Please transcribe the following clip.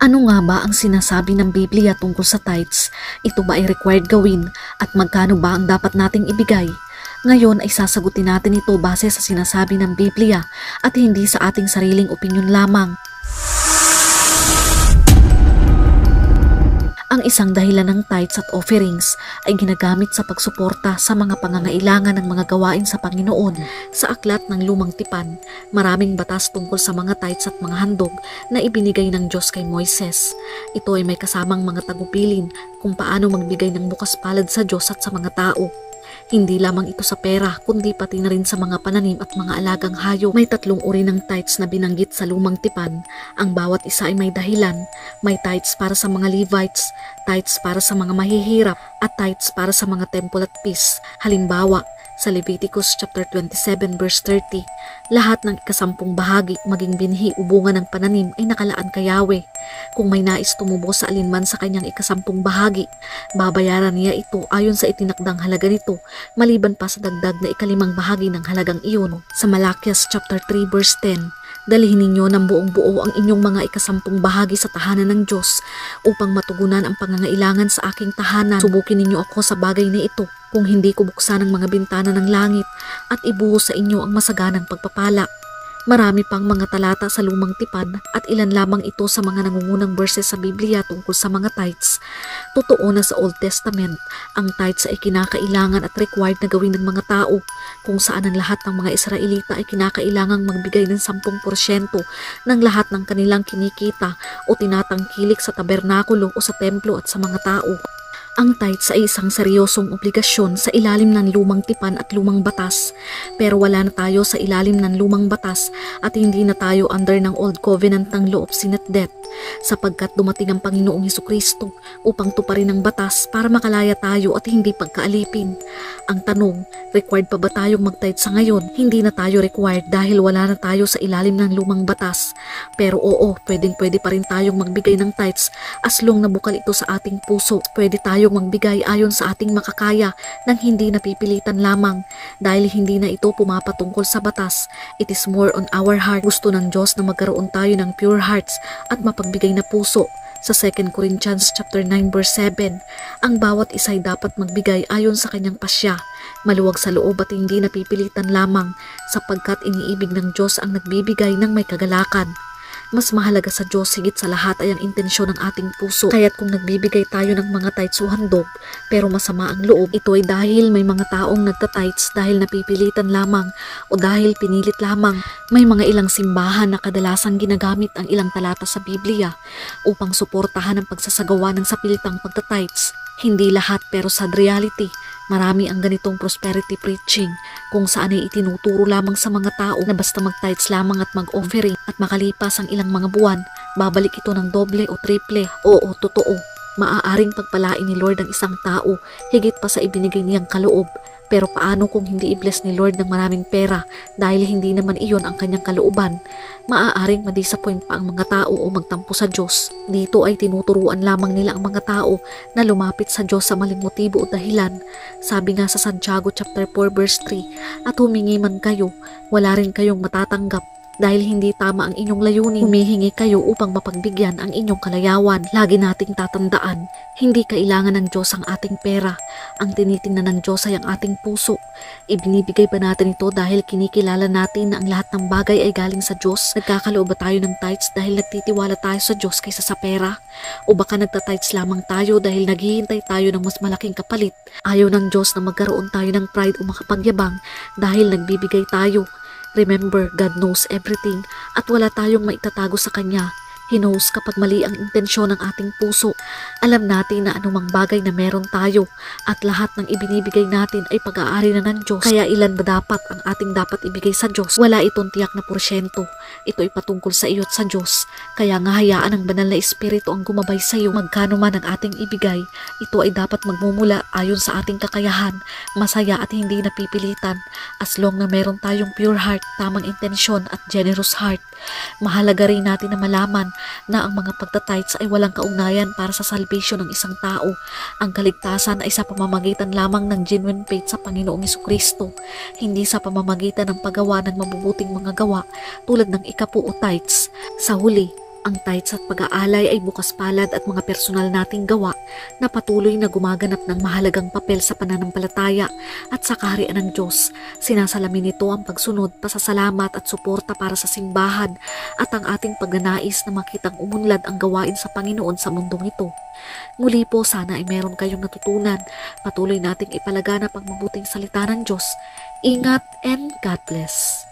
Ano nga ba ang sinasabi ng Biblia tungkol sa tithes? Ito ba ay required gawin at magkano ba ang dapat nating ibigay? Ngayon ay sasagutin natin ito base sa sinasabi ng Biblia at hindi sa ating sariling opinyon lamang. Ang isang dahilan ng tithes at offerings ay ginagamit sa pagsuporta sa mga pangangailangan ng mga gawain sa Panginoon. Sa aklat ng Lumang Tipan, maraming batas tungkol sa mga tithes at mga handog na ibinigay ng Diyos kay Moises. Ito ay may kasamang mga tagupilin kung paano magbigay ng bukas palad sa Diyos at sa mga tao. Hindi lamang ito sa pera, kundi pati na rin sa mga pananim at mga alagang hayop. May 3 uri ng tithes na binanggit sa Lumang Tipan. Ang bawat isa ay may dahilan. May tithes para sa mga Levites, tithes para sa mga mahihirap, at tithes para sa mga temple at feast. Halimbawa, sa Leviticus chapter 27 verse 30, lahat ng ika-10 bahagi maging binhi o bunga ng pananim ay nakalaan kay Yahweh. Kung may nais tumubo sa alinman sa kanyang ika-10 bahagi, babayaran niya ito ayon sa itinakdang halaga nito, maliban pa sa dagdag na ika-5 bahagi ng halagang iyon. Sa Malakias chapter 3 verse 10, dalhin ninyo ng buong buo ang inyong mga ika-10 bahagi sa tahanan ng Diyos upang matugunan ang pangangailangan sa aking tahanan. Subukin ninyo ako sa bagay na ito kung hindi ko buksan ang mga bintana ng langit at ibuhos sa inyo ang masaganang pagpapala. Marami pang mga talata sa Lumang Tipan at ilan lamang ito sa mga nangungunang verses sa Biblia tungkol sa mga tithes. Totoo na sa Old Testament, ang tithes ay kinakailangan at required na gawin ng mga tao, kung saan ang lahat ng mga Israelita ay kinakailangang magbigay ng 10% ng lahat ng kanilang kinikita o tinatangkilik sa tabernakulo o sa templo at sa mga tao. Ang tithes ay isang seryosong obligasyon sa ilalim ng Lumang Tipan at Lumang Batas, pero wala na tayo sa ilalim ng Lumang Batas at hindi na tayo under ng Old Covenant ng Law of Sin at Death, sapagkat dumating ang Panginoong Hesukristo upang tuparin ang batas para makalaya tayo at hindi pagkaalipin. Ang tanong, required pa ba tayong mag-tithe sa ngayon? Hindi na tayo required dahil wala na tayo sa ilalim ng Lumang Batas, pero oo, pwede pa rin tayong magbigay ng tithes as long na bukal ito sa ating puso. Pwede tayong magbigay ayon sa ating makakaya nang hindi napipilitan lamang, dahil hindi na ito pumapatungkol sa batas. It is more on our heart. Gusto ng Diyos na magkaroon tayo ng pure hearts at mapagbigay na puso. Sa 2 Corinthians chapter 9 verse 7, ang bawat isa ay dapat magbigay ayon sa kanyang pasya, maluwag sa loob at hindi napipilitan lamang, sapagkat iniibig ng Diyos ang nagbibigay ng may kagalakan. Mas mahalaga sa Diyos higit sa lahat ay ang intensyon ng ating puso. Kaya't kung nagbibigay tayo ng mga tithes o handog pero masama ang loob, ito ay dahil may mga taong nagta-tithes dahil napipilitan lamang o dahil pinilit lamang. May mga ilang simbahan na kadalasang ginagamit ang ilang talata sa Biblia upang suportahan ang pagsasagawa ng sapilitang pagta-tithes. Hindi lahat, pero sad reality, marami ang ganitong prosperity preaching kung saan ay itinuturo lamang sa mga tao na basta mag-tithes lamang at mag-offering at makalipas ang ilang mga buwan, babalik ito ng doble o triple. Oo, totoo. Maaaring pagpalain ni Lord ang isang tao higit pa sa ibinigay niyang kaloob. Pero paano kung hindi i-bless ni Lord ng maraming pera dahil hindi naman iyon ang kanyang kalooban? Maaaring ma-disappoint pa ang mga tao o magtampo sa Diyos. Dito ay tinuturuan lamang nila ang mga tao na lumapit sa Diyos sa maling motibo o dahilan. Sabi nga sa Santiago chapter 4 verse 3, at humingi man kayo, wala rin kayong matatanggap. Dahil hindi tama ang inyong layunin, humihingi kayo upang mapagbigyan ang inyong kalayawan. Lagi nating tatandaan, hindi kailangan ng Diyos ang ating pera. Ang tinitingnan ng Diyos ay ang ating puso. Ibinibigay ba natin ito dahil kinikilala natin na ang lahat ng bagay ay galing sa Diyos? Nagkakaloob ba tayo ng tithes dahil nagtitiwala tayo sa Diyos kaysa sa pera? O baka nagta-tithes lamang tayo dahil naghihintay tayo ng mas malaking kapalit? Ayaw ng Diyos na magkaroon tayo ng pride o makapagyabang dahil nagbibigay tayo. Remember, God knows everything at wala tayong maitatago sa Kanya. He knows kapag mali ang intensyon ng ating puso. Alam natin na anumang bagay na meron tayo at lahat ng ibinibigay natin ay pag-aari na ng Diyos. Kaya ilan ba dapat ang ating dapat ibigay sa Diyos? Wala itong tiyak na porsyento. Ito ay patungkol sa iyo at sa Diyos. Kaya nga hayaan ng banal na Espiritu ang gumabay sa iyo. Magkano man ang ating ibigay, ito ay dapat magmumula ayon sa ating kakayahan, masaya at hindi napipilitan. As long na meron tayong pure heart, tamang intensyon at generous heart. Mahalaga rin natin na malaman na ang mga pagta-tithes ay walang kaugnayan para sa salvation ng isang tao. Ang kaligtasan ay sa pamamagitan lamang ng genuine faith sa Panginoong Hesukristo, hindi sa pamamagitan ng paggawa ng mabubuting mga gawa tulad ng ikapu o tithes. Sa huli, Ang tithes at pag-aalay ay bukas palad at mga personal nating gawa na patuloy na gumaganap ng mahalagang papel sa pananampalataya at sa kaharian ng Diyos. Sinasalamin nito ang pagsunod, pasasalamat at suporta para sa simbahan at ang ating pagnanais na makitang umunlad ang gawain sa Panginoon sa mundong ito. Muli po, sana ay meron kayong natutunan. Patuloy nating ipalaganap ang mabuting salita ng Diyos. Ingat and God bless.